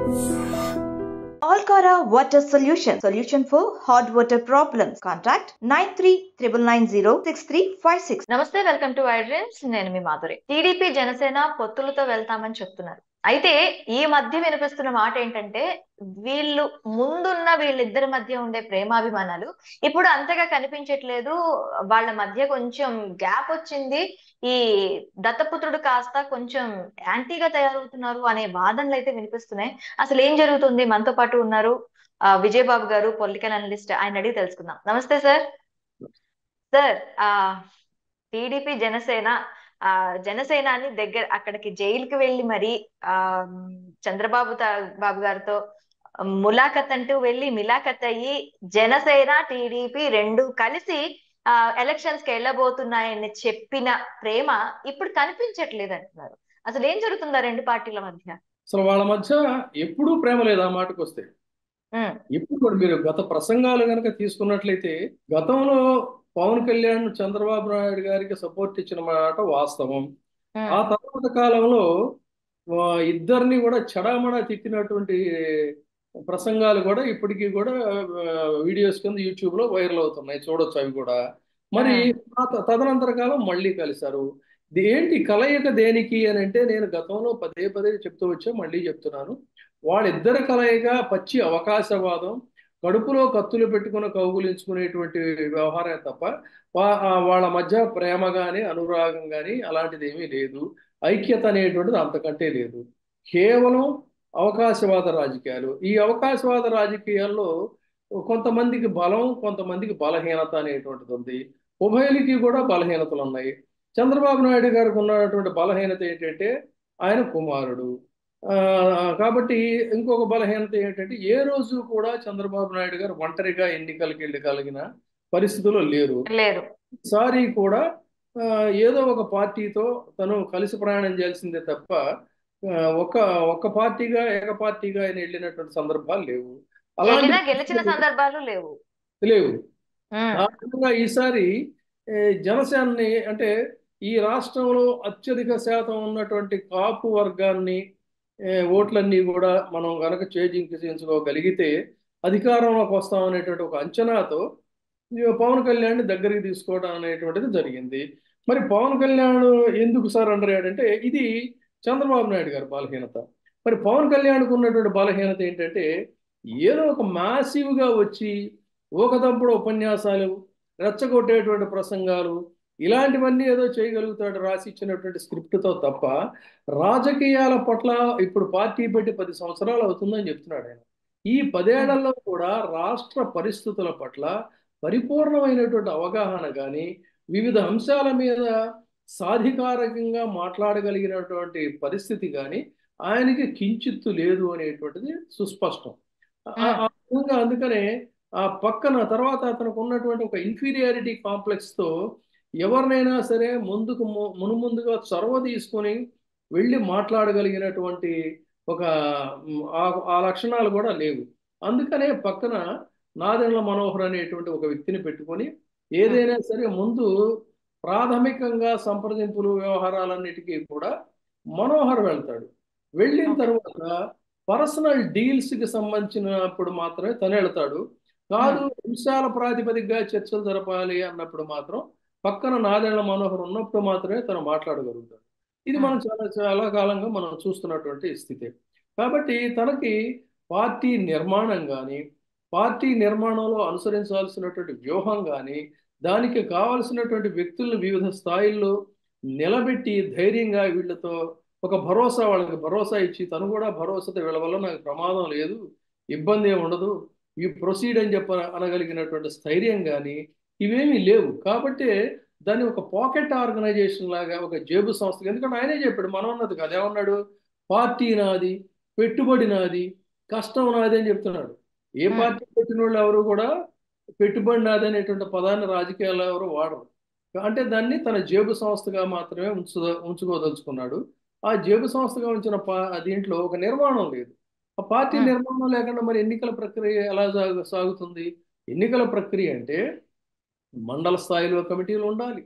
Alcara Water Solution for hot water problems. Contact 9399906356. నమస్తే, welcome to y dreams. నేను మీ Madhuri. TDP Janasena పొత్తులతో వెళ్తామని చెప్తున్నారు. అయితే ఈ మధ్య వినిపిస్తున్న మాట ఏంటంటే వీళ్ళిద్దరి మధ్య ఉండే ప్రేమాభిమానాలు ఇప్పుడు అంతగా కనిపించట్లేదు. వాళ్ళ మధ్య కొంచెం గ్యాప్ వచ్చింది. ఈ దత్తపుత్రుడు కాస్త కొంచెం యాంటీగా తయారవుతున్నారు అనే వాదనలు అయితే వినిపిస్తున్నాయి. అసలు ఏం జరుగుతుంది? మనతో పాటు ఉన్నారు విజయబాబు గారు, పొలిటికల్ అనలిస్ట్. ఆయన అడిగి తెలుసుకుందాం. నమస్తే సార్. సార్, టీడీపీ జనసేనాని దగ్గర అక్కడికి జైలుకి వెళ్ళి మరి బాబు గారితో ములాఖత్ అంటూ వెళ్ళి మిలాఖత్ అయ్యి జనసేన టీడీపీ రెండు కలిసి ఎలక్షన్స్ కి వెళ్ళబోతున్నాయని చెప్పిన ప్రేమ ఇప్పుడు కనిపించట్లేదు అంటున్నారు. అసలు ఏం జరుగుతుందా రెండు పార్టీల మధ్య? అసలు వాళ్ళ మధ్య ఎప్పుడూ ప్రేమ లేదు. ఆ మాటకు వస్తే ఇప్పుడు కూడా మీరు గత ప్రసంగాలు కనుక తీసుకున్నట్లయితే గతంలో పవన్ కళ్యాణ్ చంద్రబాబు నాయుడు గారికి సపోర్ట్ ఇచ్చిన మాట వాస్తవం. ఆ తర్వాత కాలంలో ఇద్దరిని కూడా చెడామడా తిట్టినటువంటి ప్రసంగాలు కూడా ఇప్పటికీ కూడా వీడియోస్ కింద యూట్యూబ్ లో వైరల్ అవుతున్నాయి, చూడొచ్చు అవి కూడా. మరి తదనంతర కాలం మళ్ళీ కలిశారు. ఏంటి కలయిక దేనికి అని అంటే, నేను గతంలో పదే పదే చెప్తూ వచ్చా, మళ్ళీ చెప్తున్నాను. వాళ్ళిద్దరి కలయిక పచ్చి అవకాశవాదం, కడుపులో కత్తులు పెట్టుకుని కౌగులించుకునేటువంటి వ్యవహారం తప్ప వాళ్ళ మధ్య ప్రేమ కానీ అనురాగం కానీ అలాంటిది ఏమీ లేదు. ఐక్యత అనేటువంటిది అంతకంటే లేదు. కేవలం అవకాశవాద రాజకీయాలు. ఈ అవకాశవాద రాజకీయాల్లో కొంతమందికి బలం, కొంతమందికి బలహీనత అనేటువంటిది ఉంది. ఉభయులకి కూడా బలహీనతలు ఉన్నాయి. చంద్రబాబు నాయుడు గారికి ఉన్నటువంటి బలహీనత ఏంటంటే ఆయన కుమారుడు. కాబట్టి ఇంకొక బలహీనత ఏంటంటే ఏ రోజు కూడా చంద్రబాబు నాయుడు గారు ఒంటరిగా ఎన్నికలకి వెళ్ళగలిగిన పరిస్థితుల్లో లేరు. ఈసారి కూడా ఏదో ఒక పార్టీతో తను కలిసి ప్రయాణం చేయాల్సిందే తప్ప ఒక పార్టీగా ఏకపార్టీగా ఆయన వెళ్ళినటువంటి సందర్భాలు లేవు. అలాంటి గెలిచిన సందర్భాలు లేవు. ఈసారి జనసేనని అంటే ఈ రాష్ట్రంలో అత్యధిక శాతం ఉన్నటువంటి కాపు వర్గాన్ని ఓట్లన్నీ కూడా మనం కనుక చేజించుకోగలిగితే అధికారంలోకి వస్తామనేటువంటి ఒక అంచనాతో పవన్ కళ్యాణ్ దగ్గరికి తీసుకోవడం అనేటువంటిది జరిగింది. మరి పవన్ కళ్యాణ్ ఎందుకు సార్ అంటారంటే ఇది చంద్రబాబు నాయుడు గారి బలహీనత. మరి పవన్ కళ్యాణ్కు ఉన్నటువంటి బలహీనత ఏంటంటే ఏదో ఒక మాసివ్గా వచ్చి ఊకదంపుడు ఉపన్యాసాలు, రెచ్చగొట్టేటువంటి ప్రసంగాలు, ఇలాంటివన్నీ ఏదో చేయగలుగుతాడు రాసి ఇచ్చినటువంటి స్క్రిప్ట్తో తప్ప రాజకీయాల పట్ల ఇప్పుడు పార్టీ పెట్టి 10 సంవత్సరాలు అవుతుందని చెప్తున్నాడు ఆయన. ఈ 10 ఏళ్లలో కూడా రాష్ట్ర పరిస్థితుల పట్ల పరిపూర్ణమైనటువంటి అవగాహన కానీ, వివిధ అంశాల మీద సాధికారికంగా మాట్లాడగలిగినటువంటి పరిస్థితి కానీ ఆయనకి కించిత్తు లేదు అనేటువంటిది సుస్పష్టం. అందుకనే ఆ పక్కన తర్వాత అతనికి ఉన్నటువంటి ఒక ఇన్ఫీరియారిటీ కాంప్లెక్స్తో ఎవరినైనా సరే మునుముందుగా చొరవ తీసుకొని వెళ్ళి మాట్లాడగలిగినటువంటి ఒక ఆ లక్షణాలు కూడా లేవు. అందుకనే పక్కన నాదెండ్ల మనోహర్ అనేటువంటి ఒక వ్యక్తిని పెట్టుకొని ఏదైనా సరే ముందు ప్రాథమికంగా సంప్రదింపులు వ్యవహారాలన్నిటికీ కూడా మనోహర్ వెళ్తాడు. వెళ్ళిన తర్వాత పర్సనల్ డీల్స్కి సంబంధించినప్పుడు మాత్రమే తను వెళ్తాడు. కాదు అంశాల ప్రాతిపదికగా చర్చలు జరపాలి అన్నప్పుడు మాత్రం పక్కన నాదెండ్ల మనోహర్ ఉన్నప్పుడు మాత్రమే తను మాట్లాడగలుగుతాడు. ఇది మనం చాలా కాలంగా మనం చూస్తున్నటువంటి స్థితి. కాబట్టి తనకి పార్టీ నిర్మాణం కానీ, పార్టీ నిర్మాణంలో అనుసరించాల్సినటువంటి వ్యూహం కానీ, దానికి కావలసినటువంటి వ్యక్తులను వివిధ స్థాయిల్లో నిలబెట్టి ధైర్యంగా వీళ్ళతో ఒక వాళ్ళకి భరోసా ఇచ్చి తను కూడా భరోసాతో వీళ్ళ వల్ల నాకు ప్రమాదం లేదు, ఇబ్బంది ఏమి ఉండదు, ఈ ప్రొసీడ్ అని అనగలిగినటువంటి స్థైర్యం కానీ ఇవేమీ లేవు. కాబట్టి దాన్ని ఒక పాకెట్ ఆర్గనైజేషన్ లాగా, ఒక జేబు సంస్థ, ఎందుకంటే ఆయనే చెప్పాడు మనం అన్నది కాదు, ఏమన్నాడు, పార్టీ నాది, పెట్టుబడి నాది, కష్టం నాది అని చెప్తున్నాడు. ఏ పార్టీ పెట్టిన వాళ్ళు ఎవరు కూడా పెట్టుబడి నాది అనేటువంటి పదాన్ని రాజకీయాల్లో ఎవరు వాడరు. అంటే దాన్ని తన జేబు సంస్థగా మాత్రమే ఉంచుకోదలుచుకున్నాడు. ఆ జేబు సంస్థగా ఉంచిన దీంట్లో ఒక నిర్మాణం లేదు. ఆ పార్టీ నిర్మాణం లేకుండా మరి ఎన్నికల ప్రక్రియ ఎలా సాగుతుంది? ఎన్నికల ప్రక్రియ అంటే మండల స్థాయిలో కమిటీలు ఉండాలి,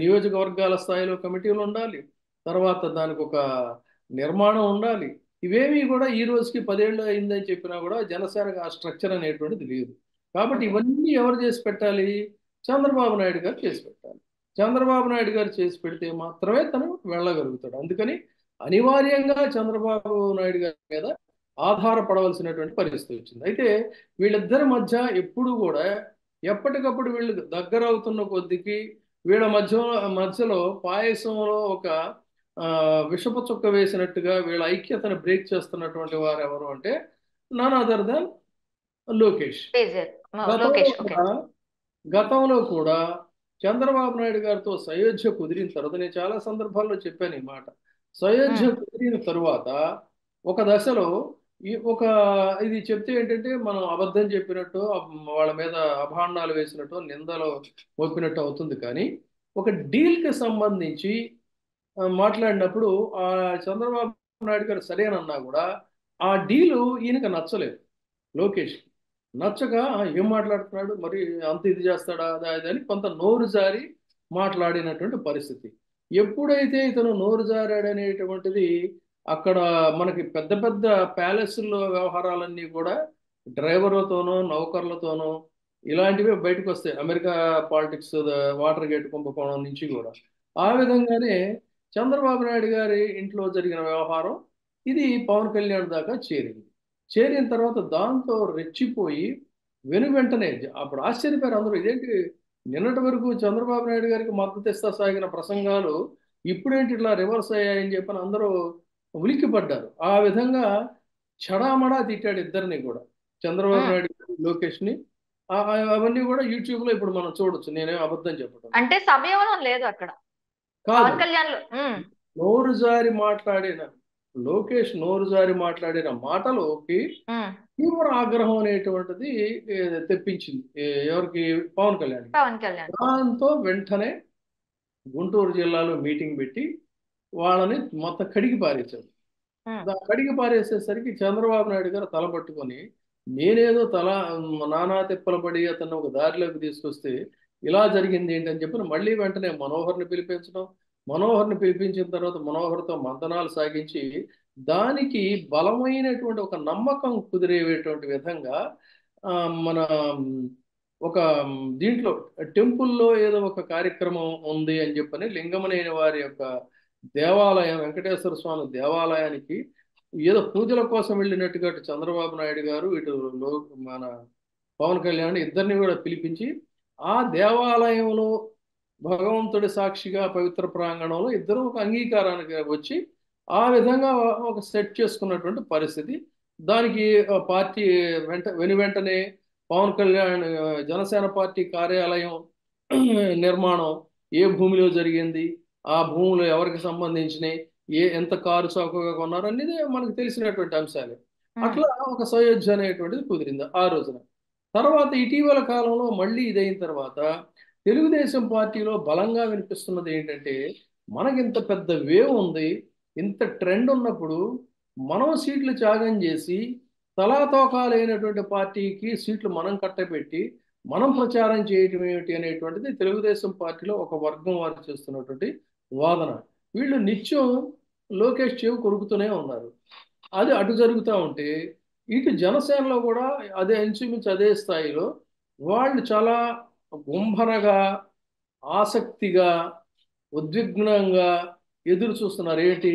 నియోజకవర్గాల స్థాయిలో కమిటీలు ఉండాలి, తర్వాత దానికి ఒక నిర్మాణం ఉండాలి, ఇవేమీ కూడా ఈ రోజుకి 10 ఏళ్ళు అయిందని చెప్పినా కూడా జనసేనకు ఆ స్ట్రక్చర్ అనేటువంటిది లేదు. కాబట్టి ఓకే. ఇవన్నీ ఎవరు చేసి పెట్టాలి? చంద్రబాబు నాయుడు గారు చేసి పెట్టాలి. చంద్రబాబు నాయుడు గారు చేసి పెడితే మాత్రమే తను వెళ్ళగలుగుతాడు. అందుకని అనివార్యంగా చంద్రబాబు నాయుడు గారి మీద ఆధారపడవలసినటువంటి పరిస్థితి వచ్చింది. అయితే వీళ్ళిద్దరి మధ్య ఎప్పుడు కూడా ఎప్పటికప్పుడు వీళ్ళు దగ్గర అవుతున్న కొద్దికి వీళ్ళ మధ్యలో పాయసంలో ఒక విషపు చుక్క వేసినట్టుగా వీళ్ళ ఐక్యతను బ్రేక్ చేస్తున్నటువంటి వారు ఎవరు అంటే none other than Lokesh. KCR. గతంలో లోకేష్. ఓకే. కూడా గతంలో కూడా చంద్రబాబు నాయుడు గారితో సయోధ్య కుదిరిన తర్వాత నేను చాలా సందర్భాల్లో చెప్పాను ఈ మాట. సయోధ్య ఉమ్, కుదిరిన తరువాత ఒక దశలో ఒక ఇది చెప్తే ఏంటంటే మనం అబద్ధం చెప్పినట్టు వాళ్ళ మీద అభాండాలు వేసినట్టు నిందలు మోపినట్టు అవుతుంది. కానీ ఒక డీల్కి సంబంధించి మాట్లాడినప్పుడు ఆ చంద్రబాబు నాయుడు గారు సరేనన్నా కూడా ఆ డీలు ఈయనకి నచ్చలేదు. లోకేష్ నచ్చక ఏం మాట్లాడుతున్నాడు మరి అంత ఇది చేస్తాడా అదా ఇది అని కొంత నోరు జారి మాట్లాడినటువంటి పరిస్థితి. ఎప్పుడైతే ఇతను నోరు జారాడనేటువంటిది అక్కడ మనకి పెద్ద పెద్ద ప్యాలెస్ల్లో వ్యవహారాలన్నీ కూడా డ్రైవర్లతోనో నౌకర్లతోనో ఇలాంటివి బయటకు వస్తాయి. అమెరికా పాలిటిక్స్ వాటర్ గేట్ కుంభకోణం నుంచి కూడా ఆ విధంగానే చంద్రబాబు నాయుడు గారి ఇంట్లో జరిగిన వ్యవహారం ఇది పవన్ కళ్యాణ్ దాకా చేరింది. చేరిన తర్వాత దాంతో రెచ్చిపోయి వెంటనే అప్పుడు ఆశ్చర్యపోయారు అందరూ. ఇదేంటి నిన్నటి వరకు చంద్రబాబు నాయుడు గారికి మద్దతు ఇస్తా సాగిన ప్రసంగాలు ఇప్పుడేంటి ఇట్లా రివర్స్ అయ్యాయని చెప్పని అందరూ ఉలిక్కిపడ్డారు. ఆ విధంగా చెడామడా తిట్టాడు ఇద్దరిని కూడా, చంద్రబాబు ఉమ్. నాయుడు గారు, లోకేష్ ని. అవన్నీ కూడా యూట్యూబ్ లో ఇప్పుడు మనం చూడొచ్చు. నేనేం అబద్ధం చెప్పడం అంటే సంయమనం లేదు అక్కడ కాదు. పవన్ కళ్యాణ్ లో. నోరు జారి మాట్లాడిన లోకేష్ నోరు జారి మాట్లాడిన మాటలోకి తీవ్ర ఆగ్రహం అనేటువంటిది తెప్పించింది ఎవరికి? పవన్ కళ్యాణ్. పవన్ కళ్యాణ్. దాంతో వెంటనే గుంటూరు జిల్లాలో మీటింగ్ పెట్టి వాళ్ళని మొత్తం కడిగి పారేశాడు. ఉమ్, కడిగి పారేసేసరికి చంద్రబాబు నాయుడు గారు తల పట్టుకొని నేనేదో నానా తిప్పలు పడి అతను ఒక దారిలోకి తీసుకొస్తే ఇలా జరిగింది ఏంటని చెప్పి మళ్ళీ వెంటనే మనోహర్ని పిలిపించడం. మనోహర్ని పిలిపించిన తర్వాత మనోహర్తో మంతనాలు సాగించి దానికి బలమైనటువంటి ఒక నమ్మకం కుదిరేటువంటి విధంగా మన ఒక దీంట్లో టెంపుల్లో ఏదో ఒక కార్యక్రమం ఉంది అని చెప్పని లింగమనేని వారి యొక్క దేవాలయం, వెంకటేశ్వర స్వామి దేవాలయానికి ఏదో పూజల కోసం వెళ్ళినట్టుగా అటు చంద్రబాబు నాయుడు గారు ఇటు మన పవన్ కళ్యాణ్ ఇద్దరిని కూడా పిలిపించి ఆ దేవాలయంలో భగవంతుడి సాక్షిగా పవిత్ర ప్రాంగణంలో ఇద్దరు ఒక అంగీకారానికి వచ్చి ఆ విధంగా ఒక సెట్ చేసుకున్నటువంటి పరిస్థితి. దానికి పార్టీ వెంటనే పవన్ కళ్యాణ్ జనసేన పార్టీ కార్యాలయం నిర్మాణం ఏ భూమిలో జరిగింది, ఆ భూములు ఎవరికి సంబంధించినవి, ఎంత కారు చౌకగా కొన్నారు అనేది మనకు తెలిసినటువంటి అంశాలే. అట్లా ఒక సయోధ్య అనేటువంటిది కుదిరింది ఆ రోజున. తర్వాత ఇటీవల కాలంలో మళ్ళీ ఇదైన తర్వాత తెలుగుదేశం పార్టీలో బలంగా వినిపిస్తున్నది ఏంటంటే మనకి ఇంత పెద్ద వేవ్ ఉంది, ఇంత ట్రెండ్ ఉన్నప్పుడు మనం సీట్లు త్యాగం చేసి తలాతోకాలైనటువంటి పార్టీకి సీట్లు మనం కట్టబెట్టి మనం ప్రచారం చేయటం ఏమిటి అనేటువంటిది తెలుగుదేశం పార్టీలో ఒక వర్గం వారు చేస్తున్నటువంటి వాదన. వీళ్ళు నిత్యం లోకేష్ చెవి కొరుకుతూనే ఉన్నారు. అది అటు జరుగుతూ ఉంటే ఇటు జనసేనలో కూడా అదే ఇంచుమించు అదే స్థాయిలో వాళ్ళు చాలా గుంభనగా, ఆసక్తిగా, ఉద్విగ్నంగా ఎదురు చూస్తున్నారు. ఏంటి,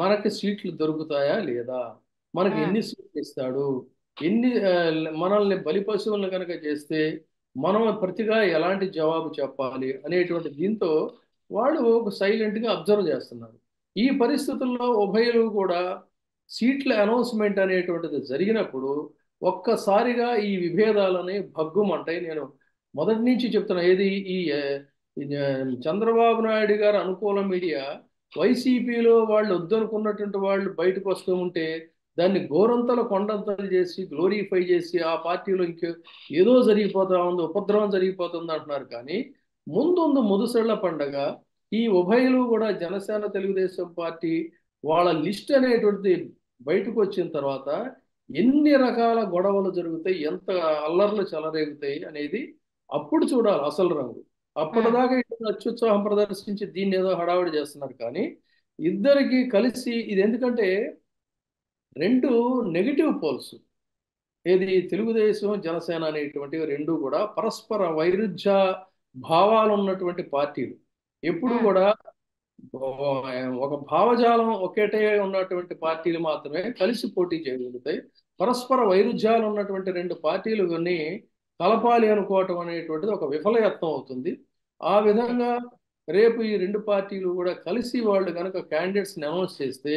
మనకి సీట్లు దొరుకుతాయా లేదా, మనకి ఎన్ని సీట్లు ఇస్తాడు, మనల్ని బలి పశువులను కనుక చేస్తే మనం ప్రతిగా ఎలాంటి జవాబు చెప్పాలి అనేటువంటి దీంతో వాళ్ళు ఒక సైలెంట్గా అబ్జర్వ్ చేస్తున్నారు. ఈ పరిస్థితుల్లో ఉభయులు కూడా సీట్ల అనౌన్స్మెంట్ అనేటువంటిది జరిగినప్పుడు ఒక్కసారిగా ఈ విభేదాలని భగ్గుమంటాయి. నేను మొదటి నుంచి చెప్తున్నా, ఏది ఈ చంద్రబాబు నాయుడు గారు అనుకూల మీడియా వైసీపీలో వాళ్ళు వద్దనుకున్నటువంటి వాళ్ళు బయటకు వస్తూ ఉంటే దాన్ని గోరంతలు కొండంతలు చేసి గ్లోరిఫై చేసి ఆ పార్టీలో ఏదో జరిగిపోతా ఉంది, ఉపద్రవం జరిగిపోతుంది అంటున్నారు. కానీ ముందు ముదుసళ్ళ పండగ ఈ ఉభయులు కూడా జనసేన తెలుగుదేశం పార్టీ వాళ్ళ లిస్ట్ అనేటువంటిది బయటకు వచ్చిన తర్వాత ఎన్ని రకాల గొడవలు జరుగుతాయి, ఎంత అల్లర్లు చెలరేగుతాయి అనేది అప్పుడు చూడాలి అసలు రంగు. అప్పటిదాకా ఇటు అత్యుత్సాహం ప్రదర్శించి దీన్ని ఏదో హడావిడి చేస్తున్నారు. కానీ ఇద్దరికి కలిసి ఇది ఎందుకంటే రెండు నెగిటివ్ పోల్స్. ఏది తెలుగుదేశం జనసేన అనేటువంటివి రెండు కూడా పరస్పర వైరుధ్య భావాలు ఉన్నటువంటి పార్టీలు. ఎప్పుడు కూడా ఒక భావజాలం ఒకటే ఉన్నటువంటి పార్టీలు మాత్రమే కలిసి పోటీ చేయగలుగుతాయి. పరస్పర వైరుధ్యాలు ఉన్నటువంటి రెండు పార్టీలు కొన్ని కలపాలి అనుకోవటం అనేటువంటిది ఒక విఫలయత్నం అవుతుంది. ఆ విధంగా రేపు ఈ రెండు పార్టీలు కూడా కలిసి వాళ్ళు కనుక క్యాండిడేట్స్ని అనౌన్స్ చేస్తే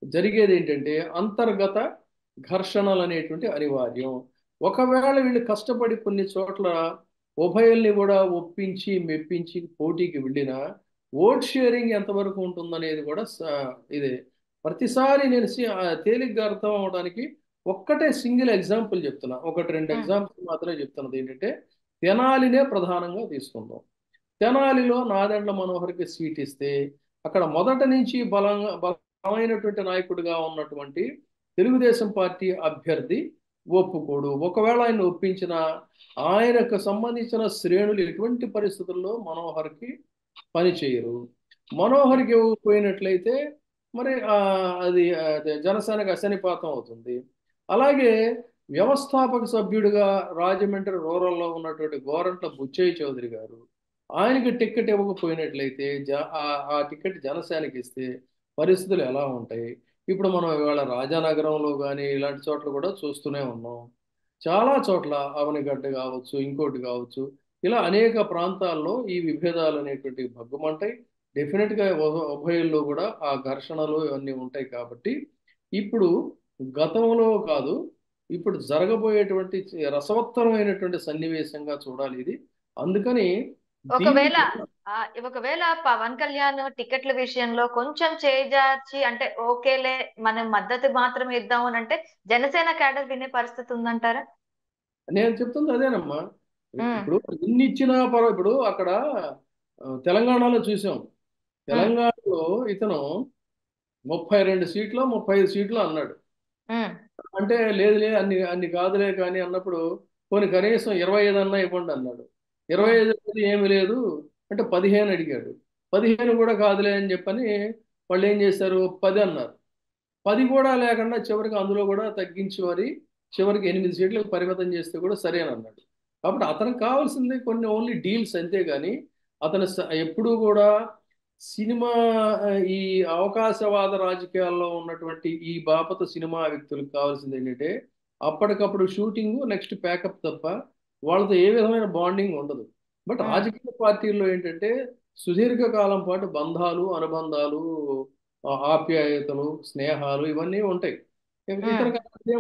జరిగేది ఏంటంటే అంతర్గత ఘర్షణలు అనేటువంటి అనివార్యం. ఒకవేళ వీళ్ళు కష్టపడి కొన్ని చోట్ల ఉభయల్ని కూడా ఒప్పించి మెప్పించి పోటీకి వెళ్ళినా ఓట్ షేరింగ్ ఎంతవరకు ఉంటుందనేది కూడా ఇదే. ప్రతిసారి నేను తేలిగ్గా అర్థం అవడానికి ఒక్కటే సింగిల్ ఎగ్జాంపుల్ చెప్తున్నా, ఒకటి రెండు ఎగ్జాంపుల్ మాత్రమే చెప్తున్నది. ఏంటంటే తెనాలినే ప్రధానంగా తీసుకుందాం. తెనాలిలో నాదెండ్ల మనోహర్కి సీట్ ఇస్తే అక్కడ మొదటి నుంచి బలమైనటువంటి నాయకుడిగా ఉన్నటువంటి తెలుగుదేశం పార్టీ అభ్యర్థి ఒప్పుకోడు. ఒకవేళ ఆయన ఒప్పించిన ఆయనకు సంబంధించిన శ్రేణులు ఎటువంటి పరిస్థితుల్లో మనోహర్కి పని చేయరు. మనోహర్కి ఇవ్వకపోయినట్లయితే మరి అది జనసేనకు అశనిపాతం అవుతుంది. అలాగే వ్యవస్థాపక సభ్యుడిగా రాజమండ్రి రూరల్లో ఉన్నటువంటి గోరంట్ల బుచ్చయ్య చౌదరి గారు, ఆయనకి టికెట్ ఇవ్వకపోయినట్లయితే ఆ టికెట్ జనసేనకి ఇస్తే పరిస్థితులు ఎలా ఉంటాయి? ఇప్పుడు మనం ఇవాళ రాజానగరంలో కానీ ఇలాంటి చోట్ల కూడా చూస్తూనే ఉన్నాం. చాలా చోట్ల అవనిగడ్డ కావచ్చు, ఇంకోటి కావచ్చు, ఇలా అనేక ప్రాంతాల్లో ఈ విభేదాలు అనేటువంటి భగ్గుమంటాయి. డెఫినెట్గా ఉభయంలో కూడా ఆ ఘర్షణలు ఇవన్నీ ఉంటాయి. కాబట్టి ఇప్పుడు గతంలో కాదు, ఇప్పుడు జరగబోయేటువంటి రసవత్తరమైనటువంటి సన్నివేశంగా చూడాలి ఇది. అందుకని ఒకవేళ పవన్ కళ్యాణ్ టికెట్ల విషయంలో కొంచెం చేజార్చి అంటే ఓకేలే మనం మద్దతు మాత్రం ఇద్దాం అని అంటే జనసేన క్యాడర్ వినే పరిస్థితి ఉందంటారా? నేను చెప్తుంది అదేనమ్మా. ఇప్పుడు ఇన్ని ఇచ్చినా ఇప్పుడు అక్కడ తెలంగాణలో చూసాం. తెలంగాణలో ఇతను 32 సీట్లు 35 సీట్లు అన్నాడు. అంటే లేదు అన్ని కాదులే కానీ అన్నప్పుడు కొన్ని కనీసం 25 అన్నా ఇవ్వండి అన్నాడు. 25 ఏమి లేదు అంటే 15 అడిగాడు. 15 కూడా కాదులే అని చెప్పని వాళ్ళు ఏం చేశారు, 10 అన్నారు. 10 కూడా లేకుండా చివరికి అందులో కూడా తగ్గించి మరి చివరికి 8 సీట్లకు పరిమితం చేస్తే కూడా సరేనన్నాడు. కాబట్టి అతనికి కావాల్సింది కొన్ని ఓన్లీ డీల్స్, అంతేగాని అతను ఎప్పుడూ కూడా సినిమా ఈ అవకాశవాద రాజకీయాల్లో ఉన్నటువంటి ఈ బాపత సినిమా వ్యక్తులకు కావాల్సింది ఏంటంటే అప్పటికప్పుడు షూటింగ్, నెక్స్ట్ ప్యాకప్ తప్ప వాళ్ళతో ఏ విధమైన బాండింగ్ ఉండదు. బట్ రాజకీయ పార్టీల్లో ఏంటంటే సుదీర్ఘకాలం పాటు బంధాలు, అనుబంధాలు, ఆప్యాయతలు, స్నేహాలు ఇవన్నీ ఉంటాయి. ఇతర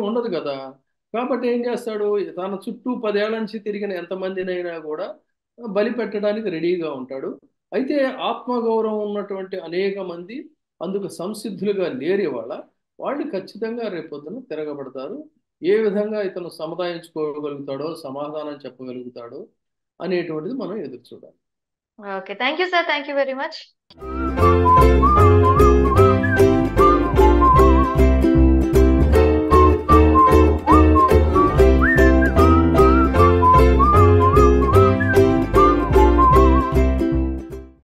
ఉండదు కదా. కాబట్టి ఏం చేస్తాడు, తన చుట్టూ 10 ఏళ్ల నుంచి తిరిగిన ఎంతమందినైనా కూడా బలి పెట్టడానికి రెడీగా ఉంటాడు. అయితే ఆత్మగౌరవం ఉన్నటువంటి అనేక మంది అందుకు సంసిద్ధులుగా లేరు. వాళ్ళు ఖచ్చితంగా రేపొద్దున తిరగబడతారు. ఏ విధంగా ఇతను సముదాయించుకోగలుగుతాడో, సమాధానం చెప్పగలుగుతాడో అనేటువంటిది మనం ఎదురు చూడాలి. Okay, thank you sir, thank you very much.